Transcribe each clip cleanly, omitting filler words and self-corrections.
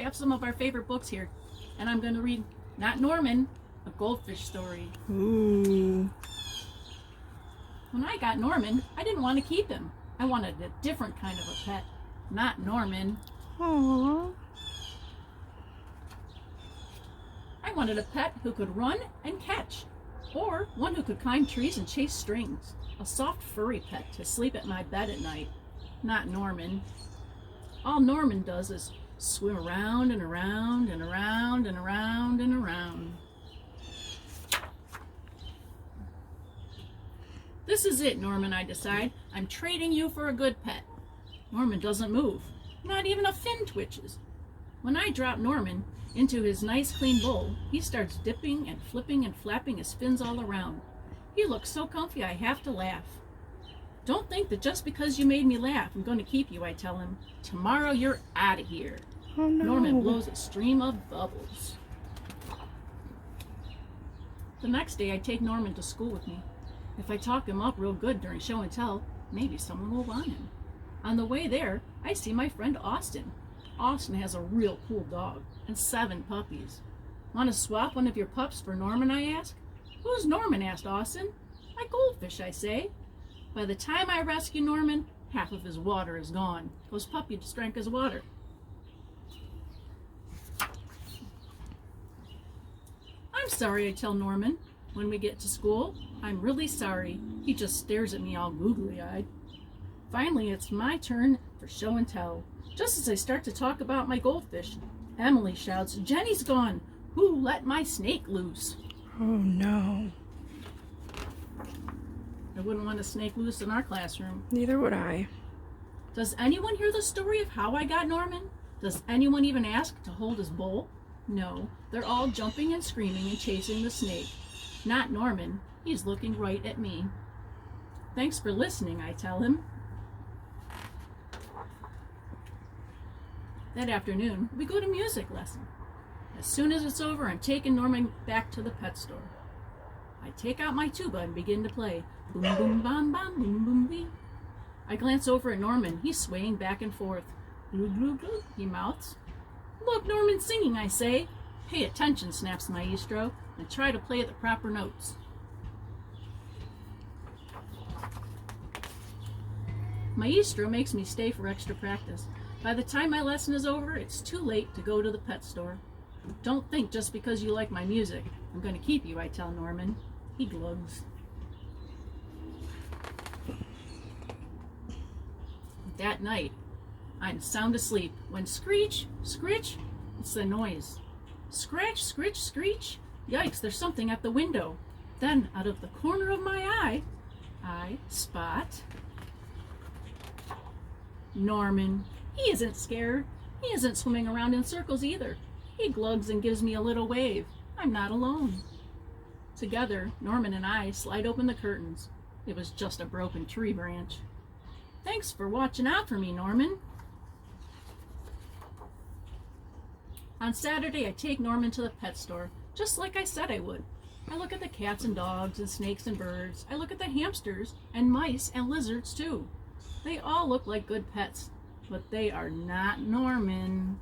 have some of our favorite books here, and I'm going to read Not Norman, a goldfish story. Ooh. When I got Norman, I didn't want to keep him. I wanted a different kind of a pet, not Norman. Aww. I wanted a pet who could run and catch, or one who could climb trees and chase strings. A soft, furry pet to sleep at my bed at night, not Norman. All Norman does is swim around and around and around and around and around. This is it, Norman, I decide. I'm trading you for a good pet. Norman doesn't move. Not even a fin twitches. When I drop Norman into his nice clean bowl, he starts dipping and flipping and flapping his fins all around. He looks so comfy I have to laugh. Don't think that just because you made me laugh, I'm going to keep you, I tell him. Tomorrow you're out of here. Oh no. Norman blows a stream of bubbles. The next day I take Norman to school with me. If I talk him up real good during show and tell, maybe someone will want him. On the way there, I see my friend Austin. Austin has a real cool dog and 7 puppies. Want to swap one of your pups for Norman, I ask? Who's Norman, asked Austin. My goldfish, I say. By the time I rescue Norman, half of his water is gone. Those puppies just drank his water. I'm sorry, I tell Norman. When we get to school, I'm really sorry. He just stares at me all googly-eyed. Finally, it's my turn for show and tell. Just as I start to talk about my goldfish, Emily shouts, Jenny's gone! Who let my snake loose? Oh no. I wouldn't want a snake loose in our classroom. Neither would I. Does anyone hear the story of how I got Norman? Does anyone even ask to hold his bowl? No, they're all jumping and screaming and chasing the snake. Not Norman. He's looking right at me. Thanks for listening, I tell him. That afternoon, we go to music lesson. As soon as it's over, I'm taking Norman back to the pet store. I take out my tuba and begin to play. Boom, boom, bam, bam, boom, boom, bee. I glance over at Norman. He's swaying back and forth. Glue, glue, glue, he mouths. Look, Norman's singing, I say. Pay attention, snaps Maestro, and try to play the proper notes. Maestro makes me stay for extra practice. By the time my lesson is over, it's too late to go to the pet store. Don't think just because you like my music, I'm going to keep you, I tell Norman. He glugs. That night, I'm sound asleep when screech, screech, it's the noise. Scratch, scritch, screech. Yikes, there's something at the window. Then, out of the corner of my eye, I spot Norman. He isn't scared. He isn't swimming around in circles either. He glugs and gives me a little wave. I'm not alone. Together, Norman and I slide open the curtains. It was just a broken tree branch. Thanks for watching out for me, Norman. On Saturday, I take Norman to the pet store, just like I said I would. I look at the cats and dogs and snakes and birds. I look at the hamsters and mice and lizards too. They all look like good pets, but they are not Norman.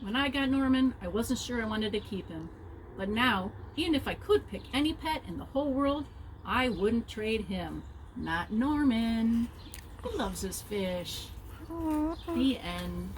When I got Norman, I wasn't sure I wanted to keep him. But now, even if I could pick any pet in the whole world, I wouldn't trade him. Not Norman. He loves his fish. The end.